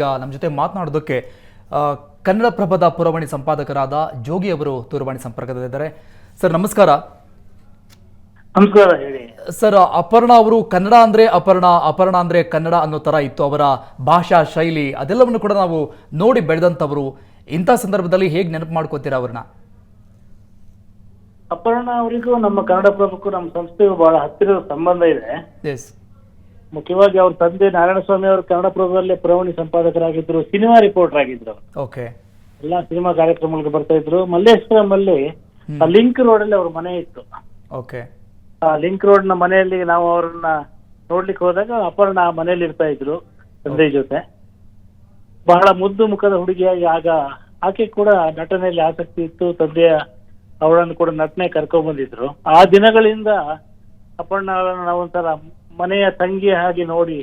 ಈಗ ನಮ್ಮ ಜೊತೆ ಮಾತನಾಡೋದಕ್ಕೆ ಕನ್ನಡಪ್ರಭದ ಪುರವಣಿ ಸಂಪಾದಕರಾದ ಜೋಗಿ ಅವರು ದೂರವಾಣಿ ಸಂಪರ್ಕದಲ್ಲಿದ್ದಾರೆ. ಸರ್ ನಮಸ್ಕಾರ. ನಮಸ್ಕಾರ. ಹೇಳಿ ಸರ್, ಅಪರ್ಣ ಅವರು ಕನ್ನಡ ಅಂದ್ರೆ ಅಪರ್ಣ ಅಂದ್ರೆ ಕನ್ನಡ ಅನ್ನೋ ತರ ಇತ್ತು ಅವರ ಭಾಷಾ ಶೈಲಿ, ಅದೆಲ್ಲವನ್ನು ಕೂಡ ನಾವು ನೋಡಿ ಬೆಳೆದಂಥವರು. ಇಂಥ ಸಂದರ್ಭದಲ್ಲಿ ಹೇಗೆ ನೆನಪು ಮಾಡ್ಕೋತೀರಾ ಅವ್ರನ್ನ? ಅಪರ್ಣ ಅವರಿಗೂ ನಮ್ಮ ಕನ್ನಡಪ್ರಭಕ್ಕೂ ನಮ್ಮ ಸಂಸ್ಥೆಗೂ ಬಹಳ ಹತ್ತಿರದ ಸಂಬಂಧ ಇದೆ. ಎಸ್. ಮುಖ್ಯವಾಗಿ ಅವ್ರ ತಂದೆ ನಾರಾಯಣಸ್ವಾಮಿ ಅವರು ಕನ್ನಡಪ್ರಭದಲ್ಲೇ ಪುರವಣಿ ಸಂಪಾದಕರಾಗಿದ್ರು, ಸಿನಿಮಾ ರಿಪೋರ್ಟರ್ ಆಗಿದ್ರು. ಓಕೆ. ಎಲ್ಲಾ ಸಿನಿಮಾ ಕಾರ್ಯಕ್ರಮಗಳಿಗೆ ಬರ್ತಾ ಇದ್ರು. ಮಲ್ಲೇಶ್ವರಂ ಅಲ್ಲಿ ಲಿಂಕ್ ರೋಡ್ ಅಲ್ಲಿ ಅವ್ರ ಮನೆ ಇತ್ತು. ಓಕೆ. ಆ ಲಿಂಕ್ ರೋಡ್ ನ ಮನೆಯಲ್ಲಿ ನಾವು ಅವ್ರನ್ನ ನೋಡ್ಲಿಕ್ಕೆ ಹೋದಾಗ ಅಪರ್ಣ ಆ ಮನೆಯಲ್ಲಿ ಇರ್ತಾ ಇದ್ರು ತಂದೆ ಜೊತೆ. ಬಹಳ ಮುದ್ದು ಮುಖದ ಹುಡುಗಿಯಾಗಿ ಆಗ ಆಕೆ ಕೂಡ ನಟನೆಯಲ್ಲಿ ಆಸಕ್ತಿ ಇತ್ತು. ತಂದೆಯ ಅವಳನ್ನು ಕೂಡ ನಟನೆ ಕರ್ಕೊಂಡ್ ಬಂದಿದ್ರು. ಆ ದಿನಗಳಿಂದ ಅಪರ್ಣ ಅವರನ್ನು ನಾವೊಂಥರ ಮನೆಯ ತಂಗಿಯ ಹಾಗೆ ನೋಡಿ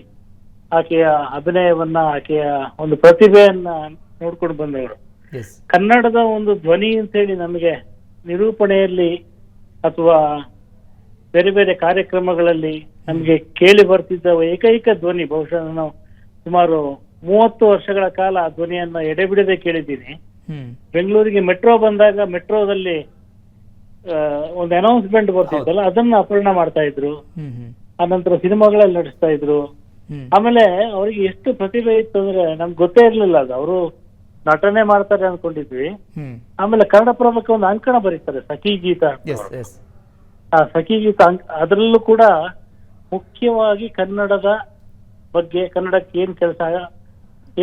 ಆಕೆಯ ಅಭಿನಯವನ್ನ, ಆಕೆಯ ಒಂದು ಪ್ರತಿಭೆಯನ್ನ ನೋಡ್ಕೊಂಡು ಬಂದವರು. ಕನ್ನಡದ ಒಂದು ಧ್ವನಿ ಅಂತ ಹೇಳಿ ನಮಗೆ ನಿರೂಪಣೆಯಲ್ಲಿ ಅಥವಾ ಬೇರೆ ಬೇರೆ ಕಾರ್ಯಕ್ರಮಗಳಲ್ಲಿ ನಮಗೆ ಕೇಳಿ ಬರ್ತಿದ್ದ ಏಕೈಕ ಧ್ವನಿ, ಬಹುಶಃ ನಾವು ಸುಮಾರು 30 ವರ್ಷಗಳ ಕಾಲ ಆ ಧ್ವನಿಯನ್ನ ಎಡೆಬಿಡದೆ ಕೇಳಿದ್ದೀನಿ. ಬೆಂಗಳೂರಿಗೆ ಮೆಟ್ರೋ ಬಂದಾಗ ಮೆಟ್ರೋದಲ್ಲಿ ಒಂದು ಅನೌನ್ಸ್ಮೆಂಟ್ ಬರ್ತಿತ್ತಲ್ಲ, ಅದನ್ನ ಅಪರ್ಣ ಮಾಡ್ತಾ ಇದ್ರು. ಆನಂತರ ಸಿನಿಮಾಗಳಲ್ಲಿ ನಡೆಸ್ತಾ ಇದ್ರು. ಆಮೇಲೆ ಅವರಿಗೆ ಎಷ್ಟು ಪ್ರತಿಭೆ ಇತ್ತು ಅಂದ್ರೆ ನಮ್ಗೆ ಗೊತ್ತೇ ಇರ್ಲಿಲ್ಲ. ಅದು ಅವರು ನಟನೆ ಮಾಡ್ತಾರೆ ಅನ್ಕೊಂಡಿದ್ವಿ. ಆಮೇಲೆ ಕನ್ನಡಪ್ರಭಕ್ಕೆ ಒಂದು ಅಂಕಣ ಬರೀತಾರೆ, ಸಖಿ ಗೀತ. ಆ ಸಖಿ ಗೀತ ಅದರಲ್ಲೂ ಕೂಡ ಮುಖ್ಯವಾಗಿ ಕನ್ನಡದ ಬಗ್ಗೆ, ಕನ್ನಡಕ್ಕೆ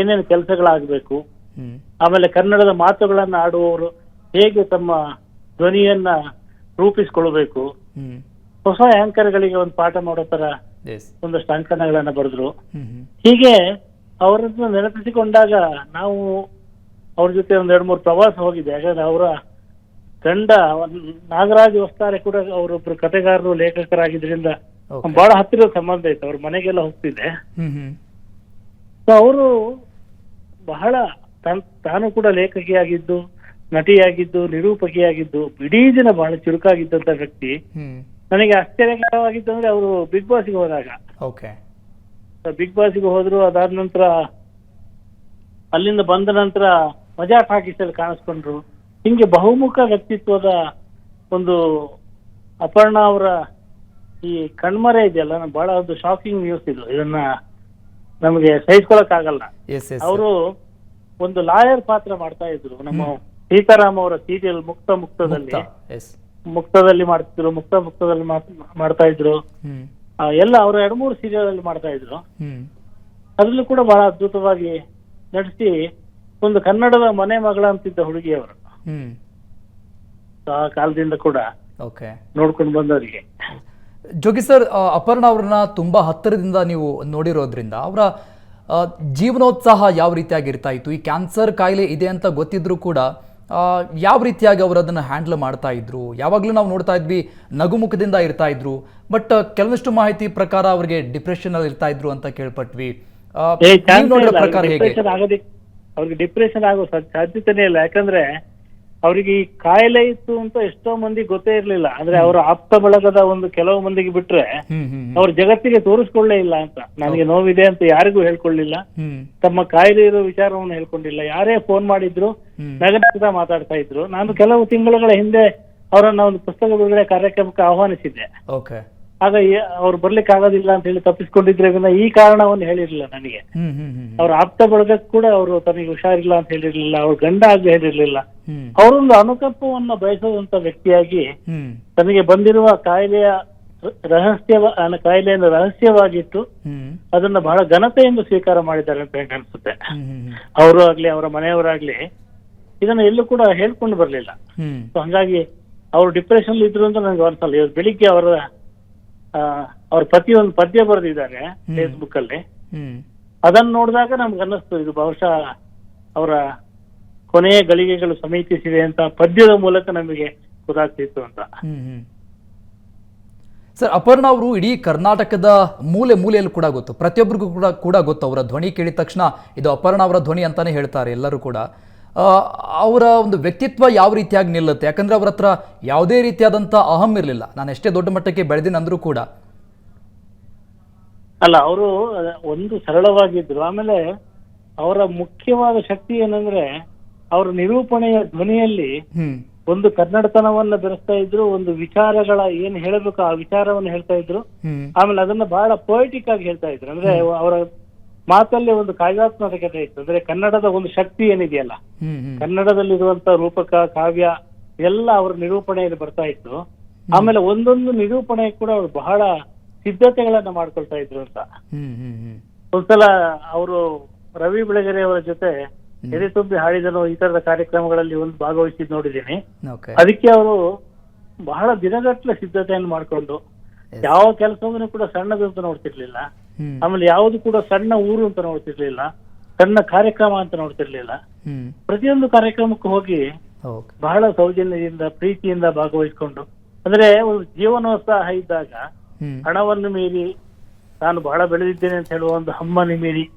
ಏನೇನು ಕೆಲಸಗಳಾಗಬೇಕು, ಆಮೇಲೆ ಕನ್ನಡದ ಮಾತುಗಳನ್ನ ಆಡುವವರು ಹೇಗೆ ತಮ್ಮ ಧ್ವನಿಯನ್ನ ರೂಪಿಸ್ಕೊಳ್ಬೇಕು, ಹೊಸ ಆಂಕರ್ಗಳಿಗೆ ಒಂದು ಪಾಠ ಮಾಡೋ ತರ ಒಂದಷ್ಟು ಅಂಕಣಗಳನ್ನ ಬರೆದ್ರು. ಹೀಗೆ ಅವರನ್ನು ನೆನಪಿಸಿಕೊಂಡಾಗ ನಾವು ಅವ್ರ ಜೊತೆ ಒಂದ್ 2-3 ಪ್ರವಾಸ ಹೋಗಿದ್ದೆ. ಯಾಕಂದ್ರೆ ಅವರ ಗಂಡ ನಾಗರಾಜ್ ವಸ್ತಾರೆ ಕೂಡ ಅವರೊಬ್ರು ಕಥೆಗಾರರು, ಲೇಖಕರಾಗಿದ್ರಿಂದ ಬಹಳ ಹತ್ತಿರದ ಸಂಬಂಧ ಇತ್ತು. ಅವ್ರ ಮನೆಗೆಲ್ಲ ಹೋಗ್ತಿದ್ದೆ. ಅವರು ಬಹಳ ತಾನು ಕೂಡ ಲೇಖಕಿಯಾಗಿದ್ದು, ನಟಿಯಾಗಿದ್ದು, ನಿರೂಪಕಿಯಾಗಿದ್ದು, ಇಡೀ ದಿನ ಬಹಳ ಚುರುಕಾಗಿದ್ದಂತ ವ್ಯಕ್ತಿ. ನನಗೆ ಆಶ್ಚರ್ಯಕರವಾಗಿತ್ತು ಅಂದ್ರೆ ಅವರು ಬಿಗ್ ಬಾಸ್ಗೆ ಹೋದಾಗ, ಬಿಗ್ ಬಾಸ್ಗೆ ಹೋದ್ರು. ಅದಾದ ನಂತರ ಅಲ್ಲಿಂದ ಬಂದ ನಂತರ ಮಜಾ ಟಾಕೀಸಲ್ಲಿ ಕಾಣಿಸ್ಕೊಂಡ್ರು. ಹಿಂಗೆ ಬಹುಮುಖ ವ್ಯಕ್ತಿತ್ವದ ಒಂದು ಅಪರ್ಣ ಅವರ ಈ ಕಣ್ಮರೆ ಇದೆಯಲ್ಲ, ಬಹಳ ಒಂದು ಶಾಕಿಂಗ್ ನ್ಯೂಸ್ ಇದು. ಇದನ್ನ ನಮಗೆ ಸಹಿಸ್ಕೊಳಕ್ ಆಗಲ್ಲ. ಅವರು ಒಂದು ಲಾಯರ್ ಪಾತ್ರ ಮಾಡ್ತಾ ಇದ್ರು. ನಮ್ಮ ಸೀತಾರಾಮ್ ಅವರ ಸೀರಿಯಲ್ ಮುಕ್ತದಲ್ಲಿ ಮಾಡ್ತಿದ್ರು, ಮುಕ್ತದಲ್ಲಿ ಮಾಡ್ತಾ ಇದ್ರು. ಎಲ್ಲ ಅವರು 2-3 ಸೀರಿಯಲ್ ಅಲ್ಲಿ ಮಾಡ್ತಾ ಇದ್ರು. ಅದ್ರಲ್ಲೂ ಕೂಡ ಬಹಳ ಅದ್ಭುತವಾಗಿ ನಡೆಸಿ ಒಂದು ಕನ್ನಡದ ಮನೆ ಮಗಳ ಅಂತಿದ್ದ ಹುಡುಗಿಯವರು ಆ ಕಾಲದಿಂದ ಕೂಡ ನೋಡ್ಕೊಂಡು ಬಂದವರಿಗೆ. ಜೋಗಿ ಸರ್, ಅಪರ್ಣ ಅವ್ರನ್ನ ತುಂಬಾ ಹತ್ತಿರದಿಂದ ನೀವು ನೋಡಿರೋದ್ರಿಂದ ಅವರ ಜೀವನೋತ್ಸಾಹ ಯಾವ ರೀತಿಯಾಗಿ ಇರ್ತಾ ಇತ್ತು? ಈ ಕ್ಯಾನ್ಸರ್ ಕಾಯಿಲೆ ಇದೆ ಅಂತ ಗೊತ್ತಿದ್ರು ಕೂಡ ಯಾವ ರೀತಿಯಾಗಿ ಅವರು ಅದನ್ನ ಹ್ಯಾಂಡಲ್ ಮಾಡ್ತಾ ಇದ್ರು? ಯಾವಾಗ್ಲೂ ನಾವು ನೋಡ್ತಾ ಇದ್ವಿ ನಗುಮುಖದಿಂದ ಇರ್ತಾ ಇದ್ರು, ಬಟ್ ಕೆಲವಷ್ಟು ಮಾಹಿತಿ ಪ್ರಕಾರ ಅವ್ರಿಗೆ ಡಿಪ್ರೆಷನ್ ಅಲ್ಲಿ ಇರ್ತಾ ಇದ್ರು ಅಂತ ಕೇಳ್ಪಟ್ವಿ. ಪ್ರಕಾರ ಹೇಗೆ? ಅವ್ರಿಗೆ ಡಿಪ್ರೆಷನ್ ಆಗೋ ಸಾಧ್ಯತೆನೇ ಇಲ್ಲ. ಯಾಕಂದ್ರೆ ಅವ್ರಿಗೆ ಈ ಕಾಯಿಲೆ ಇತ್ತು ಅಂತ ಎಷ್ಟೋ ಮಂದಿ ಗೊತ್ತೇ ಇರ್ಲಿಲ್ಲ. ಅಂದ್ರೆ ಅವರ ಆಪ್ತ ಬಳಗದ ಒಂದು ಕೆಲವು ಮಂದಿಗೆ ಬಿಟ್ರೆ ಅವ್ರ ಜಗತ್ತಿಗೆ ತೋರಿಸ್ಕೊಳ್ಳೇ ಇಲ್ಲ ಅಂತ. ನನಗೆ ನೋವಿದೆ ಅಂತ ಯಾರಿಗೂ ಹೇಳ್ಕೊಳ್ಳಿಲ್ಲ, ತಮ್ಮ ಕಾಯಿಲೆ ಇರೋ ವಿಚಾರವನ್ನು ಹೇಳ್ಕೊಂಡಿಲ್ಲ. ಯಾರೇ ಫೋನ್ ಮಾಡಿದ್ರು ನಗನಗ್ತಾ ಮಾತಾಡ್ತಾ ಇದ್ರು. ನಾನು ಕೆಲವು ತಿಂಗಳ ಹಿಂದೆ ಅವರನ್ನ ಒಂದು ಪುಸ್ತಕ ಬಿಡುಗಡೆ ಕಾರ್ಯಕ್ರಮಕ್ಕೆ ಆಹ್ವಾನಿಸಿದ್ದೆ. ಆಗ ಅವ್ರು ಬರ್ಲಿಕ್ಕೆ ಆಗೋದಿಲ್ಲ ಅಂತ ಹೇಳಿ ತಪ್ಪಿಸ್ಕೊಂಡಿದ್ರೆ ಈ ಕಾರಣವನ್ನು ಹೇಳಿರ್ಲಿಲ್ಲ ನನಗೆ. ಅವ್ರ ಆಪ್ತ ಬಳಗಕ್ಕೆ ಕೂಡ ಅವರು ತನಗೆ ಹುಷಾರಿಲ್ಲ ಅಂತ ಹೇಳಿರ್ಲಿಲ್ಲ, ಅವ್ರ ಗಂಡ ಆಗಿ ಹೇಳಿರ್ಲಿಲ್ಲ. ಅವರೊಂದು ಅನುಕಂಪವನ್ನ ಬಯಸುವಂತ ವ್ಯಕ್ತಿಯಾಗಿ ತನಗೆ ಬಂದಿರುವ ಕಾಯಿಲೆಯನ್ನು ರಹಸ್ಯವಾಗಿಟ್ಟು ಅದನ್ನ ಬಹಳ ಘನತೆಯಿಂದ ಸ್ವೀಕಾರ ಮಾಡಿದ್ದಾರೆ ಅಂತ ಅನ್ಸುತ್ತೆ. ಅವರು ಆಗ್ಲಿ ಅವರ ಮನೆಯವರಾಗ್ಲಿ ಇದನ್ನ ಎಲ್ಲೂ ಕೂಡ ಹೇಳ್ಕೊಂಡು ಬರ್ಲಿಲ್ಲ. ಹಂಗಾಗಿ ಅವ್ರು ಡಿಪ್ರೆಷನ್ ಇದ್ರು ಅಂತ ನನಗೆ ಅನ್ಸಲ್ಲ. ಇವತ್ತು ಬೆಳಿಗ್ಗೆ ಅವ್ರ ಪತಿ ಒಂದು ಪದ್ಯ ಬರೆದಿದ್ದಾರೆ ಫೇಸ್ಬುಕ್ ಅಲ್ಲಿ. ಅದನ್ನ ನೋಡಿದಾಗ ನಮ್ಗೆ ಅನ್ನಿಸ್ತು ಇದು ಬಹುಶಃ ಅವರ ಕೊನೆಯ ಗಳಿಗೆಗಳು ಸಮೀಪಿಸಿದೆ ಅಂತ ಪದ್ಯದ ಮೂಲಕ ನಮಗೆ ಗೊತ್ತಾಗ್ತಿತ್ತು ಅಂತ. ಸರ್, ಅಪರ್ಣ ಅವರು ಇಡೀ ಕರ್ನಾಟಕದ ಮೂಲೆ ಮೂಲೆಯಲ್ಲಿ ಕೂಡ ಗೊತ್ತು, ಪ್ರತಿಯೊಬ್ಬರಿಗೂ ಕೂಡ ಗೊತ್ತು. ಅವರ ಧ್ವನಿ ಕೇಳಿದ ತಕ್ಷಣ ಇದು ಅಪರ್ಣ ಅವರ ಧ್ವನಿ ಅಂತಾನೆ ಹೇಳ್ತಾರೆ ಎಲ್ಲರೂ ಕೂಡ. ಅವರ ಒಂದು ವ್ಯಕ್ತಿತ್ವ ಯಾವ ರೀತಿಯಾಗಿ ನಿಲ್ಲುತ್ತೆ? ಯಾಕಂದ್ರೆ ಅವರ ಹತ್ರ ಯಾವುದೇ ರೀತಿಯಾದಂಥ ಅಹಂ ಇರಲಿಲ್ಲ. ನಾನು ಎಷ್ಟೇ ದೊಡ್ಡ ಮಟ್ಟಕ್ಕೆ ಬೆಳೆದಿನಂದ್ರೂ ಕೂಡ ಅಲ್ಲ, ಅವರು ಒಂದು ಸರಳವಾಗಿದ್ರು. ಆಮೇಲೆ ಅವರ ಮುಖ್ಯವಾದ ಶಕ್ತಿ ಏನಂದ್ರೆ ಅವರ ನಿರೂಪಣೆಯ ಧ್ವನಿಯಲ್ಲಿ ಹ್ಮ್ ಒಂದು ಕನ್ನಡತನವನ್ನ ಬೆರೆಸ್ತಾ ಇದ್ರು, ಒಂದು ವಿಚಾರಗಳ ಏನ್ ಹೇಳಬೇಕು ಆ ವಿಚಾರವನ್ನು ಹೇಳ್ತಾ ಇದ್ರು. ಹ್ಮ್ ಆಮೇಲೆ ಅದನ್ನ ಬಹಳ ಪೊಯಿಟಿಕ್ ಆಗಿ ಹೇಳ್ತಾ ಇದ್ರು. ಅಂದ್ರೆ ಅವರ ಮಾತಲ್ಲಿ ಒಂದು ಕಾವ್ಯಾತ್ಮಕತೆ ಇತ್ತು. ಅಂದ್ರೆ ಕನ್ನಡದ ಒಂದು ಶಕ್ತಿ ಏನಿದೆಯಲ್ಲ, ಹ್ಮ್ ಹ್ಮ್ ಕನ್ನಡದಲ್ಲಿರುವಂತ ರೂಪಕ ಕಾವ್ಯ ಎಲ್ಲ ಅವರ ನಿರೂಪಣೆಯಲ್ಲಿ ಬರ್ತಾ ಇತ್ತು. ಆಮೇಲೆ ಒಂದೊಂದು ನಿರೂಪಣೆ ಕೂಡ ಅವರು ಬಹಳ ಸಿದ್ಧತೆಗಳನ್ನ ಮಾಡ್ಕೊಳ್ತಾ ಇದ್ರು ಅಂತ. ಹ್ಮ್ ಹ್ಮ್ ಹ್ಮ್ ಒಂದ್ಸಲ ಅವರು ರವಿ ಬೆಳಗೆರೆ ಅವರ ಜೊತೆ ಎದೆ ತುಂಬಿ ಹಾಡಿದನು ಈ ತರದ ಕಾರ್ಯಕ್ರಮಗಳಲ್ಲಿ ಒಂದು ಭಾಗವಹಿಸಿದ್ ನೋಡಿದ್ದೀನಿ. ಓಕೆ ಅದಕ್ಕೆ ಅವರು ಬಹಳ ದಿನಗಟ್ಟಲೆ ಸಿದ್ಧತೆಯನ್ನು ಮಾಡ್ಕೊಂಡು ಯಾವ ಕೆಲಸವನ್ನು ಕೂಡ ಸಣ್ಣದು ಅಂತ ನೋಡ್ತಿರ್ಲಿಲ್ಲ. ಹ್ಮ್ ಆಮೇಲೆ ಯಾವುದು ಕೂಡ ಸಣ್ಣ ಊರು ಅಂತ ನೋಡ್ತಿರ್ಲಿಲ್ಲ, ಸಣ್ಣ ಕಾರ್ಯಕ್ರಮ ಅಂತ ನೋಡ್ತಿರ್ಲಿಲ್ಲ. ಹ್ಮ್ ಪ್ರತಿಯೊಂದು ಕಾರ್ಯಕ್ರಮಕ್ಕೂ ಹೋಗಿ ಓಕೆ ಬಹಳ ಸೌಜನ್ಯದಿಂದ ಪ್ರೀತಿಯಿಂದ ಭಾಗವಹಿಸಿಕೊಂಡು, ಅಂದ್ರೆ ಒಂದು ಜೀವನೋತ್ಸಾಹ ಇದ್ದಾಗ ಹ್ಮ್ ಹಣವನ್ನು ಮೀರಿ ನಾನು ಬಹಳ ಬೆಳೆದಿದ್ದೇನೆ ಅಂತ ಹೇಳುವ ಒಂದು ಹಮ್ಮನಿ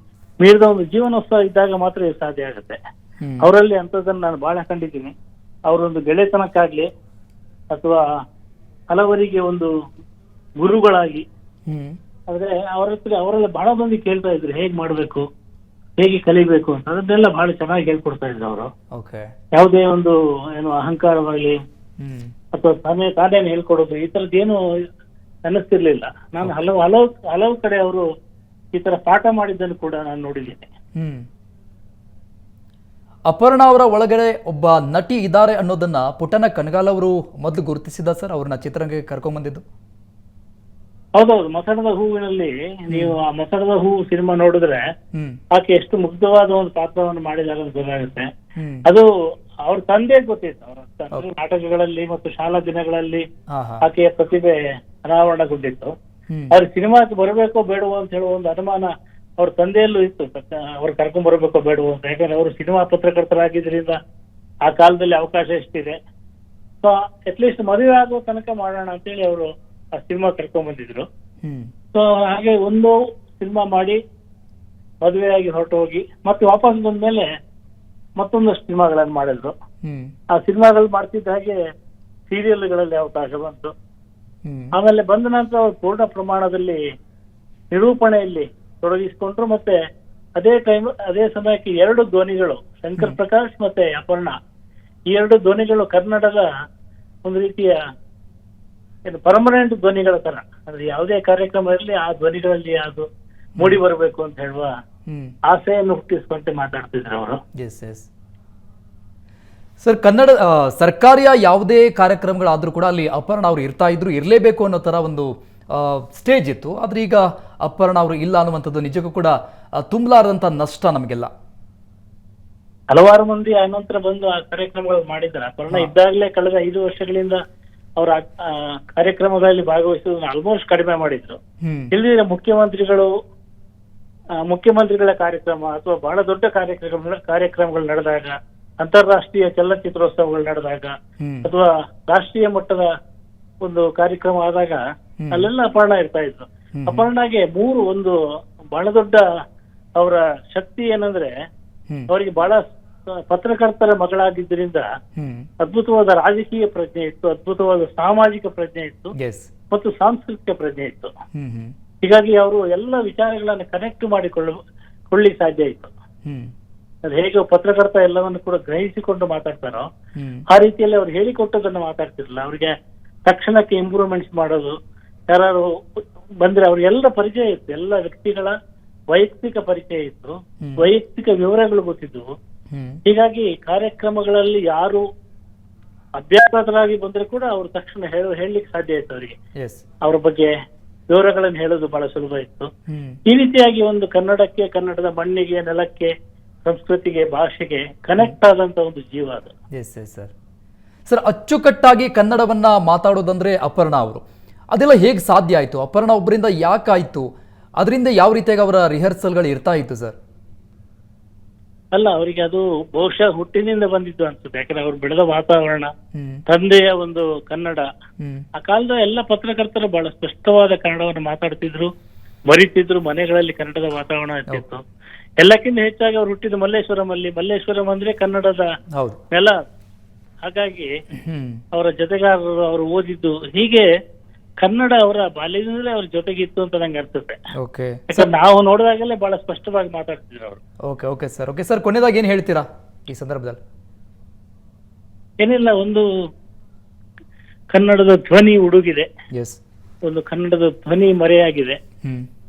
ಮೀರಿದ ಒಂದು ಜೀವನೋತ್ಸವ ಇದ್ದಾಗ ಮಾತ್ರ ಇದು ಸಾಧ್ಯ ಆಗುತ್ತೆ. ಹ್ಮ್ ಅವರಲ್ಲಿ ಅಂತದನ್ನು ನಾನು ಬಹಳ ಕಂಡಿದ್ದೀನಿ. ಅವರೊಂದು ಗೆಳೆತನಕ್ಕಾಗ್ಲಿ ಅಥವಾ ಹಲವರಿಗೆ ಒಂದು ಗುರುಗಳಾಗಿ, ಹ್ಮ್ ಅಂದ್ರೆ ಅವರೆಲ್ಲ ಬಹಳ ಮಂದಿ ಕೇಳ್ತಾ ಇದ್ರು ಹೇಗ್ ಮಾಡ್ಬೇಕು, ಹೇಗೆ ಕಲಿಬೇಕು ಅಂತ. ಅದನ್ನೆಲ್ಲ ಬಹಳ ಚೆನ್ನಾಗಿ ಹೇಳ್ಕೊಡ್ತಾ ಇದ್ರು ಅವರು. ಓಕೆ ಯಾವುದೇ ಒಂದು ಏನು ಅಹಂಕಾರವಾಗ್ಲಿ ಹ್ಮ್ ಅಥವಾ ತಾನೇನು ಹೇಳ್ಕೊಡೋದು ಈ ತರದ್ದೇನು ಅನ್ನಿಸ್ತಿರ್ಲಿಲ್ಲ. ನಾನು ಹಲವು ಕಡೆ ಅವರು ಈ ತರ ಪಾಠ ಮಾಡಿದ್ದನ್ನು ಕೂಡ ನಾನು ನೋಡಿದ್ದೇನೆ. ಹ್ಮ್ ಅಪರ್ಣಾ ಅವರ ಒಳಗಡೆ ಒಬ್ಬ ನಟಿ ಇದ್ದಾರೆ ಅನ್ನೋದನ್ನ ಪುಟ್ಟಣ್ಣ ಕಣಗಾಲ್ ಅವರು ಮೊದಲು ಗುರುತಿಸಿದ ಸರ್, ಅವ್ರನ್ನ ಚಿತ್ರರಂಗಕ್ಕೆ ಕರ್ಕೊಂಡ್ ಬಂದಿದ್ದು. ಹೌದೌದು, ಮಸಣದ ಹೂವಿನಲ್ಲಿ ನೀವು ಆ ಮಸಣದ ಹೂವು ಸಿನಿಮಾ ನೋಡಿದ್ರೆ ಹ್ಮ್ ಆಕೆ ಎಷ್ಟು ಮುಗ್ಧವಾದ ಒಂದು ಪಾತ್ರವನ್ನು ಮಾಡಿದ್ದಾರೆ ಅಂತ ಗೊತ್ತಾಗುತ್ತೆ. ಹ್ಮ್ ಅದು ಅವ್ರ ತಂದೆ ಗೊತ್ತಿತ್ತು. ಅವರ ನಾಟಕಗಳಲ್ಲಿ ಮತ್ತು ಶಾಲಾ ದಿನಗಳಲ್ಲಿ ಹಾ ಹಾ ಆಕೆಯ ಪ್ರತಿಭೆ ಅನಾವರಣಗೊಂಡಿತ್ತು. ಹ್ಮ್ ಅವ್ರ ಸಿನಿಮಾಕ್ಕೆ ಬರಬೇಕೋ ಬೇಡವೋ ಅಂತ ಹೇಳುವ ಒಂದು ಅನುಮಾನ ಅವ್ರ ತಂದೆಯಲ್ಲೂ ಇತ್ತು, ಅವ್ರು ಕರ್ಕೊಂಡ್ ಬರಬೇಕೋ ಬೇಡವೋ ಅಂತ. ಯಾಕಂದ್ರೆ ಅವರು ಸಿನಿಮಾ ಪತ್ರಕರ್ತರಾಗಿದ್ರಿಂದ ಆ ಕಾಲದಲ್ಲಿ ಅವಕಾಶ ಎಷ್ಟಿದೆ, ಸೊ ಅಟ್ಲೀಸ್ಟ್ ಮದುವೆ ಆಗೋ ತನಕ ಮಾಡೋಣ ಅಂತೇಳಿ ಅವರು ಆ ಸಿನಿಮಾ ಕರ್ಕೊಂಡ್ ಬಂದಿದ್ರು. ಹ್ಮ್ ಸೊ ಹಾಗೆ ಒಂದು ಸಿನಿಮಾ ಮಾಡಿ ಮದುವೆಯಾಗಿ ಹೊರಟು ಹೋಗಿ ಮತ್ತೆ ವಾಪಸ್ ಬಂದ್ಮೇಲೆ ಮತ್ತೊಂದಷ್ಟು ಸಿನಿಮಾಗಳನ್ನು ಮಾಡಿದ್ರು. ಹ್ಮ್ ಆ ಸಿನಿಮಾಗಳು ಮಾಡ್ತಿದ್ದ ಹಾಗೆ ಸೀರಿಯಲ್ಗಳಲ್ಲಿ ಅವಕಾಶ ಬಂತು. ಹ್ಮ್ ಆಮೇಲೆ ಬಂದ ನಂತರ ಅವ್ರು ಪೂರ್ಣ ಪ್ರಮಾಣದಲ್ಲಿ ನಿರೂಪಣೆಯಲ್ಲಿ ತೊಡಗಿಸಿಕೊಂಡ್ರು. ಮತ್ತೆ ಅದೇ ಸಮಯಕ್ಕೆ ಎರಡು ಧ್ವನಿಗಳು, ಶಂಕರ್ ಪ್ರಕಾಶ್ ಮತ್ತೆ ಅಪರ್ಣಾ, ಈ ಎರಡು ಧ್ವನಿಗಳು ಕನ್ನಡದ ಒಂದು ರೀತಿಯ ಪರ್ಮನೆಂಟ್ ಧ್ವನಿಗಳ ತರ. ಅಂದ್ರೆ ಯಾವುದೇ ಕಾರ್ಯಕ್ರಮ ಇರಲಿ ಆ ಧ್ವನಿಗಳಲ್ಲಿ ಅದು ಮೂಡಿ ಬರಬೇಕು ಅಂತ ಹೇಳುವ ಹ್ಮ್ ಆಸೆಯನ್ನು ಹುಟ್ಟಿಸುವಂತೆ ಮಾತಾಡ್ತಿದ್ರು ಅವರು. ಎಸ್ ಎಸ್ ಸರ್, ಕನ್ನಡ ಸರ್ಕಾರಿಯ ಯಾವುದೇ ಕಾರ್ಯಕ್ರಮಗಳಾದ್ರೂ ಕೂಡ ಅಲ್ಲಿ ಅಪರ್ಣಾ ಅವರು ಇರ್ತಾ ಇದ್ರು, ಇರಲೇಬೇಕು ಅನ್ನೋ ತರ ಒಂದು ಸ್ಟೇಜ್ ಇತ್ತು. ಆದ್ರೆ ಈಗ ಅಪರ್ಣಾ ಅವರು ಇಲ್ಲ ಅನ್ನುವಂಥದ್ದು ನಿಜಕ್ಕೂ ಕೂಡ ತುಂಬಲಾರದಂತ ನಷ್ಟ ನಮಗೆಲ್ಲ. ಹಲವಾರು ಮಂದಿ ಆನಂತರ ಬಂದು ಆ ಕಾರ್ಯಕ್ರಮಗಳು ಮಾಡಿದ್ದಾರೆ. ಅಪರ್ಣಾ ಇದ್ದಾಗಲೇ ಕಳೆದ 5 ವರ್ಷಗಳಿಂದ ಅವರ ಕಾರ್ಯಕ್ರಮಗಳಲ್ಲಿ ಭಾಗವಹಿಸುವುದನ್ನು ಆಲ್ಮೋಸ್ಟ್ ಕಡಿಮೆ ಮಾಡಿದ್ರು. ಇಲ್ಲಿನ ಮುಖ್ಯಮಂತ್ರಿಗಳ ಕಾರ್ಯಕ್ರಮ ಅಥವಾ ಬಹಳ ದೊಡ್ಡ ಕಾರ್ಯಕ್ರಮಗಳು ನಡೆದಾಗ, ಅಂತಾರಾಷ್ಟ್ರೀಯ ಚಲನಚಿತ್ರೋತ್ಸವಗಳು ನಡೆದಾಗ ಅಥವಾ ರಾಷ್ಟ್ರೀಯ ಮಟ್ಟದ ಒಂದು ಕಾರ್ಯಕ್ರಮ ಆದಾಗ ಅಲ್ಲೆಲ್ಲ ಅಪರ್ಣಾ ಇರ್ತಾ ಇದ್ರು. ಅಪರ್ಣಾಗೆ ಒಂದು ಬಹಳ ದೊಡ್ಡ ಅವರ ಶಕ್ತಿ ಏನಂದ್ರೆ ಅವರಿಗೆ ಬಹಳ ಪತ್ರಕರ್ತರ ಮಗಳಾಗಿದ್ದರಿಂದ ಅದ್ಭುತವಾದ ರಾಜಕೀಯ ಪ್ರಜ್ಞೆ ಇತ್ತು, ಅದ್ಭುತವಾದ ಸಾಮಾಜಿಕ ಪ್ರಜ್ಞೆ ಇತ್ತು ಮತ್ತು ಸಾಂಸ್ಕೃತಿಕ ಪ್ರಜ್ಞೆ ಇತ್ತು. ಹೀಗಾಗಿ ಅವರು ಎಲ್ಲ ವಿಚಾರಗಳನ್ನು ಕನೆಕ್ಟ್ ಮಾಡಿಕೊಳ್ಳಿಕ್ಕೆ ಸಾಧ್ಯ ಇತ್ತು. ಅದು ಹೇಗೆ ಪತ್ರಕರ್ತ ಎಲ್ಲವನ್ನು ಕೂಡ ಗ್ರಹಿಸಿಕೊಂಡು ಮಾತಾಡ್ತಾರೋ ಆ ರೀತಿಯಲ್ಲಿ ಅವ್ರು ಹೇಳಿಕೊಟ್ಟದನ್ನ ಮಾತಾಡ್ತಿರ್ಲಿಲ್ಲ. ಅವ್ರಿಗೆ ತಕ್ಷಣಕ್ಕೆ ಇಂಪ್ರೂವ್ಮೆಂಟ್ಸ್ ಮಾಡೋದು, ಯಾರು ಬಂದ್ರೆ ಅವ್ರಿಗೆಲ್ಲ ಪರಿಚಯ ಇತ್ತು, ಎಲ್ಲ ವ್ಯಕ್ತಿಗಳ ವೈಯಕ್ತಿಕ ಪರಿಚಯ ಇತ್ತು, ವೈಯಕ್ತಿಕ ವಿವರಗಳು ಗೊತ್ತಿದ್ವು. ಹೀಗಾಗಿ ಕಾರ್ಯಕ್ರಮಗಳಲ್ಲಿ ಯಾರು ಅಭ್ಯಾಸರಾಗಿ ಬಂದ್ರೆ ಕೂಡ ಅವ್ರು ತಕ್ಷಣ ಹೇಳಲಿಕ್ಕೆ ಸಾಧ್ಯ ಇತ್ತು. ಅವರಿಗೆ ಅವ್ರ ಬಗ್ಗೆ ವಿವರಗಳನ್ನು ಹೇಳೋದು ಬಹಳ ಸುಲಭ ಇತ್ತು. ಈ ರೀತಿಯಾಗಿ ಒಂದು ಕನ್ನಡಕ್ಕೆ, ಕನ್ನಡದ ಮಣ್ಣಿಗೆ, ನೆಲಕ್ಕೆ, ಸಂಸ್ಕೃತಿಗೆ, ಭಾಷೆಗೆ ಕನೆಕ್ಟ್ ಆದಂತ ಒಂದು ಜೀವ ಅದು. ಸರ್, ಅಚ್ಚುಕಟ್ಟಾಗಿ ಕನ್ನಡವನ್ನ ಮಾತಾಡೋದಂದ್ರೆ ಅಪರ್ಣಾ ಅವರು, ಅದೆಲ್ಲ ಹೇಗೆ ಸಾಧ್ಯ ಆಯ್ತು? ಅಪರ್ಣಾ ಒಬ್ಬರಿಂದ ಯಾಕಾಯ್ತು? ಅದರಿಂದ ಯಾವ ರೀತಿಯಾಗಿ ಅವರ ರಿಹರ್ಸಲ್ಗಳು ಇರ್ತಾ ಇತ್ತು ಸರ್? ಅಲ್ಲ, ಅವರಿಗೆ ಅದು ಬಹುಶಃ ಹುಟ್ಟಿನಿಂದ ಬಂದಿದ್ದು ಅನ್ಸುತ್ತೆ. ಯಾಕಂದ್ರೆ ಅವ್ರು ಬೆಳೆದ ವಾತಾವರಣ, ತಂದೆಯ ಒಂದು ಕನ್ನಡ, ಆ ಕಾಲದ ಎಲ್ಲ ಪತ್ರಕರ್ತರು ಬಹಳ ಸ್ಪಷ್ಟವಾದ ಕನ್ನಡವನ್ನು ಮಾತಾಡ್ತಿದ್ರು, ಬರೀತಿದ್ರು. ಮನೆಗಳಲ್ಲಿ ಕನ್ನಡದ ವಾತಾವರಣ ಇರ್ತಿತ್ತು. ಎಲ್ಲಕ್ಕಿಂತ ಹೆಚ್ಚಾಗಿ ಅವ್ರು ಹುಟ್ಟಿದ ಮಲ್ಲೇಶ್ವರಂ ಅಂದ್ರೆ ಕನ್ನಡದ ನೆಲ. ಹಾಗಾಗಿ ಅವರ ಜೊತೆಗಾರರು, ಅವರು ಓದಿದ್ದು, ಹೀಗೆ ಕನ್ನಡ ಅವರ ಬಾಲ್ಯದಿಂದಲೇ ಅವ್ರ ಜೊತೆಗಿತ್ತು ಅಂತ ನಂಗೆ ಅನ್ಸುತ್ತೆ. ಓಕೆ ಯಾಕಂದ್ರೆ ನಾವು ನೋಡಿದಾಗಲೇ ಬಹಳ ಸ್ಪಷ್ಟವಾಗಿ ಮಾತಾಡ್ತಿದ್ರು ಅವರು. ಓಕೆ ಸರ್ ಕೊನೆಯದಾಗಿ ಏನು ಹೇಳ್ತೀರಾ ಈ ಸಂದರ್ಭದಲ್ಲಿ? ಏನಿಲ್ಲ, ಒಂದು ಕನ್ನಡದ ಧ್ವನಿ ಉಡುಗಿದೆ, ಎಸ್. ಒಂದು ಕನ್ನಡದ ಧ್ವನಿ ಮರೆಯಾಗಿದೆ.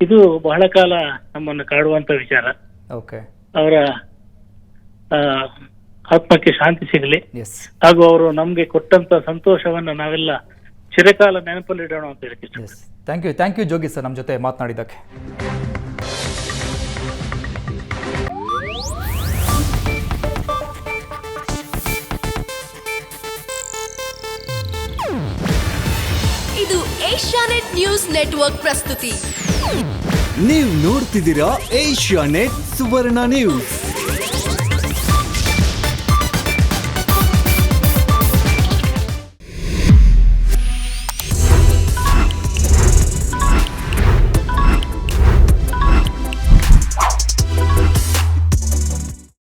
ಇದು ಬಹಳ ಕಾಲ ನಮ್ಮನ್ನು ಕಾಡುವಂತ ವಿಚಾರ. ಓಕೆ. ಅವರ ಆತ್ಮಕ್ಕೆ ಶಾಂತಿ ಸಿಗಲಿ, ಎಸ್. ಹಾಗೂ ಅವರು ನಮ್ಗೆ ಕೊಟ್ಟಂತ ಸಂತೋಷವನ್ನ ನಾವೆಲ್ಲ ಚಿರಕಾಲ ನೆನಪಲ್ಲಿಡೋಣ ಅಂತ ಹೇಳಕ್ಕೆ ಇಷ್ಟ. ಥ್ಯಾಂಕ್ ಯು ಜೋಗಿ ಸರ್, ನಮ್ಮ ಜೊತೆ ಮಾತನಾಡಿದ್ದಕ್ಕೆ. ಇದು ಏಷ್ಯಾನೆಟ್ ನ್ಯೂಸ್ ನೆಟ್ವರ್ಕ್ ಪ್ರಸ್ತುತಿ. ನೀವು ನೋಡ್ತಿದ್ದೀರಾ ಏಷ್ಯಾನೆಟ್ ಸುವರ್ಣ ನ್ಯೂಸ್.